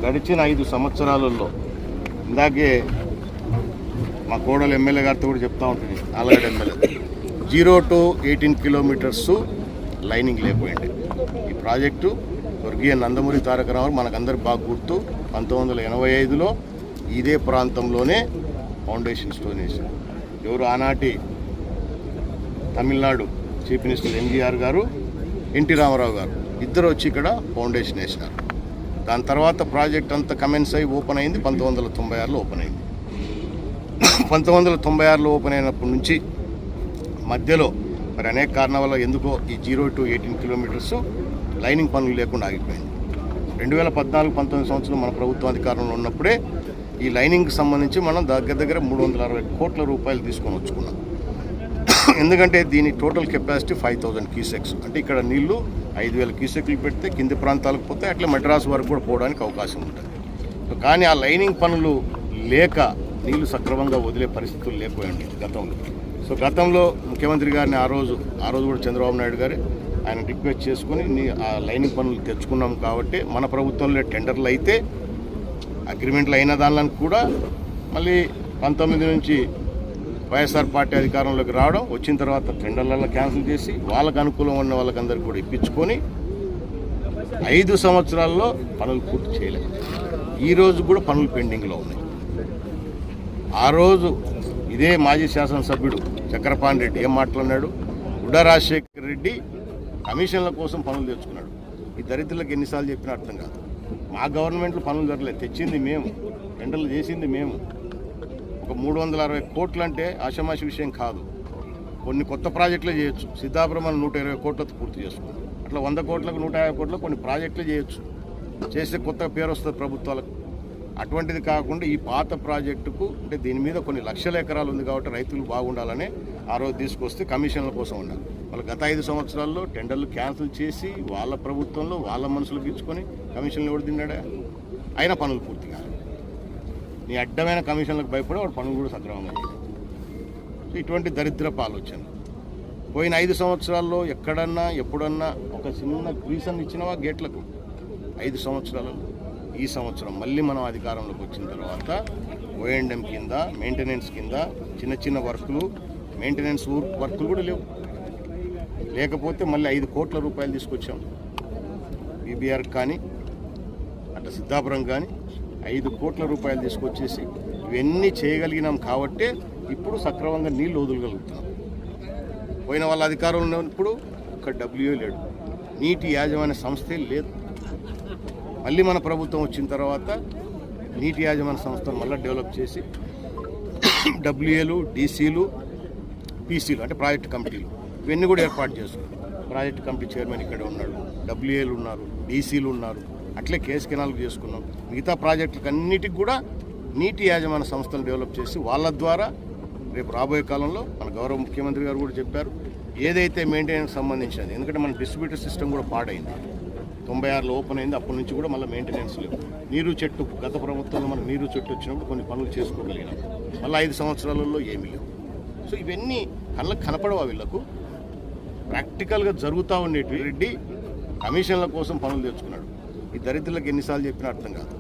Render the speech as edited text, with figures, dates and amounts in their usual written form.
గడిచిన 5 సంవత్సరాలలో ఇందాకే మా కోడలు ఎమ్మెల్యే గారితో కూడా చెప్తా ఉంటుంది, already MLA 0 to 18 kilometres lining లేకపోయింది. ఈ ప్రాజెక్టు స్వర్గీయ నందమూరి తారక రామారావు మనకందరికి బాగా గుర్తు, 1985లో ఇదే ప్రాంతంలోనే ఫౌండేషన్ స్టోన్ వేశారు. ఎవరు ఆనాటి తమిళనాడు చీఫ్ మినిస్టర్ ఎంజీఆర్ గారు, ఎన్టీ రామారావు గారు ఇద్దరు వచ్చి ఇక్కడ ఫౌండేషన్ వేసినారు. దాని తర్వాత ప్రాజెక్ట్ అంతా కమెన్స్ అయ్యి ఓపెన్ అయింది. 1996లో ఓపెన్ అయింది. 1996లో ఓపెన్ అయినప్పటి నుంచి మధ్యలో మరి అనేక కారణాల వల్ల ఎందుకో ఈ 0 to 18 కిలోమీటర్స్ లైనింగ్ పనులు లేకుండా ఆగిపోయింది. 2014-19 సంవత్సరం మన ప్రభుత్వం అధికారంలో ఉన్నప్పుడే ఈ లైనింగ్కి సంబంధించి మనం దగ్గర 360 కోట్ల రూపాయలు తీసుకొని వచ్చుకున్నాం. ఎందుకంటే దీని టోటల్ కెపాసిటీ 5000 క్యూసెక్స్, అంటే ఇక్కడ నీళ్లు 5000 క్యూసెక్లు పెడితే కింది ప్రాంతాలకు పోతే అట్లా మద్రాసు వరకు కూడా పోవడానికి అవకాశం ఉంటుంది. కానీ ఆ లైనింగ్ పనులు లేక నీళ్లు సక్రమంగా వదిలే పరిస్థితులు లేకపోయింది గతంలో. సో గతంలో ముఖ్యమంత్రి గారిని ఆ రోజు కూడా చంద్రబాబు నాయుడు గారు ఆయన రిక్వెస్ట్ చేసుకుని ఆ లైనింగ్ పనులు తెచ్చుకున్నాం. కాబట్టి మన ప్రభుత్వంలో టెండర్లు అయితే అగ్రిమెంట్లు అయిన దానిలను కూడా మళ్ళీ 19 నుంచి వైఎస్ఆర్ పార్టీ అధికారంలోకి రావడం, వచ్చిన తర్వాత టెండర్లలో క్యాన్సిల్ చేసి వాళ్ళకు అనుకూలం ఉన్న వాళ్ళకందరికీ కూడా ఇప్పించుకొని 5 సంవత్సరాల్లో పనులు పూర్తి చేయలేదు. ఈరోజు కూడా పనులు పెండింగ్లో ఉన్నాయి. ఆ రోజు ఇదే మాజీ శాసనసభ్యుడు చక్రపాణి రెడ్డి ఏం మాట్లాడినాడు, ఉడా రాజశేఖర రెడ్డి కమిషన్ల కోసం పనులు తెచ్చుకున్నాడు. ఈ దరిద్రులకు ఎన్నిసార్లు చెప్పినా అర్థం కాదు. మా గవర్నమెంట్లో పనులు జరగలేదు, తెచ్చింది మేము, టెండర్లు చేసింది మేము. ఒక 360 కోట్లు అంటే ఆషామాషి విషయం కాదు. కొన్ని కొత్త ప్రాజెక్టులు చేయొచ్చు. సిద్ధాపురం 120 కోట్లతో పూర్తి చేసుకుంటాం. అట్లా 100 కోట్లకు 150 కోట్లకు కొన్ని ప్రాజెక్టులు చేయొచ్చు. చేస్తే కొత్త పేరు వస్తుంది ప్రభుత్వాలకు. అటువంటిది కాకుండా ఈ పాత ప్రాజెక్టుకు అంటే దీని మీద కొన్ని లక్షల ఎకరాలు ఉంది కాబట్టి రైతులు బాగుండాలని ఆ రోజు తీసుకొస్తే కమిషన్ల కోసం ఉండాలి. వాళ్ళు గత 5 సంవత్సరాల్లో టెండర్లు క్యాన్సిల్ చేసి వాళ్ళ ప్రభుత్వంలో వాళ్ళ మనుషులకు ఇచ్చుకొని కమిషన్లు ఎవరు తిన్నాడా, అయినా పనులు పూర్తి కాదు. నీ అడ్డమైన కమిషన్లకు భయపడి వాడు పనులు కూడా సక్రమంగా చేయలేదు. సో ఇటువంటి దరిద్రపు ఆలోచన పోయిన 5 సంవత్సరాల్లో ఎక్కడన్నా ఎప్పుడన్నా ఒక చిన్న రీజన్ ఇచ్చినవా గేట్లకు? 5 సంవత్సరాలలో ఈ సంవత్సరం మళ్ళీ మనం అధికారంలోకి వచ్చిన తర్వాత ఓఎండ్ఎం కింద మెయింటెనెన్స్ కింద చిన్న వర్కులు, మెయింటెనెన్స్ వర్కులు కూడా లేవు. లేకపోతే మళ్ళీ 5 కోట్ల రూపాయలు తీసుకొచ్చాం. బీబీఆర్ కానీ అట్లా సిద్ధాపురం కానీ 5 కోట్ల రూపాయలు తీసుకొచ్చేసి ఇవన్నీ చేయగలిగినాం కాబట్టే ఇప్పుడు సక్రమంగా నీళ్ళు వదలగలుగుతున్నాం. పోయిన వాళ్ళ అధికారంలో ఉన్నప్పుడు ఒక డబ్ల్యూఏ లేడు, నీటి యాజమాన్య సంస్థే లేదు. మళ్ళీ మన ప్రభుత్వం వచ్చిన తర్వాత నీటి యాజమాన్య సంస్థను మళ్ళీ డెవలప్ చేసి డబ్ల్యూఏలు, డీసీలు, పీసీలు అంటే ప్రాజెక్ట్ కమిటీలు ఇవన్నీ కూడా ఏర్పాటు చేసుకున్నాం. ప్రాజెక్ట్ కమిటీ చైర్మన్ ఇక్కడ ఉన్నాడు, డబ్ల్యూఏలు ఉన్నారు, డీసీలు ఉన్నారు. అట్లే కేసు కెనాల్కి చేసుకున్నాం. మిగతా ప్రాజెక్టులకు అన్నిటికి కూడా నీటి యాజమాన్య సంస్థలు డెవలప్ చేసి వాళ్ళ ద్వారా రేపు రాబోయే కాలంలో మన గౌరవ ముఖ్యమంత్రి గారు కూడా చెప్పారు, ఏదైతే మెయింటెనెన్స్ సంబంధించినది. ఎందుకంటే మన డిస్ట్రిబ్యూటర్ సిస్టమ్ కూడా పాడైంది. 96లో ఓపెన్ అయింది, అప్పటి నుంచి కూడా మళ్ళీ మెయింటెనెన్స్ లేవు. నీరు చెట్టు గత ప్రభుత్వంలో మనకు నీరు చెట్టు వచ్చినప్పుడు కొన్ని పనులు చేసుకోగలిగినాం. మళ్ళీ 5 సంవత్సరాలలో ఏమీ లేవు. సో ఇవన్నీ కళ్ళకు కనపడవా వీళ్ళకు? ప్రాక్టికల్గా జరుగుతూ ఉండేటివి. రెడ్డి కమిషన్ల కోసం పనులు తెచ్చుకున్నాడు. ఈ దరిద్రులకు ఎన్నిసార్లు చెప్పినా అర్థం కాదు.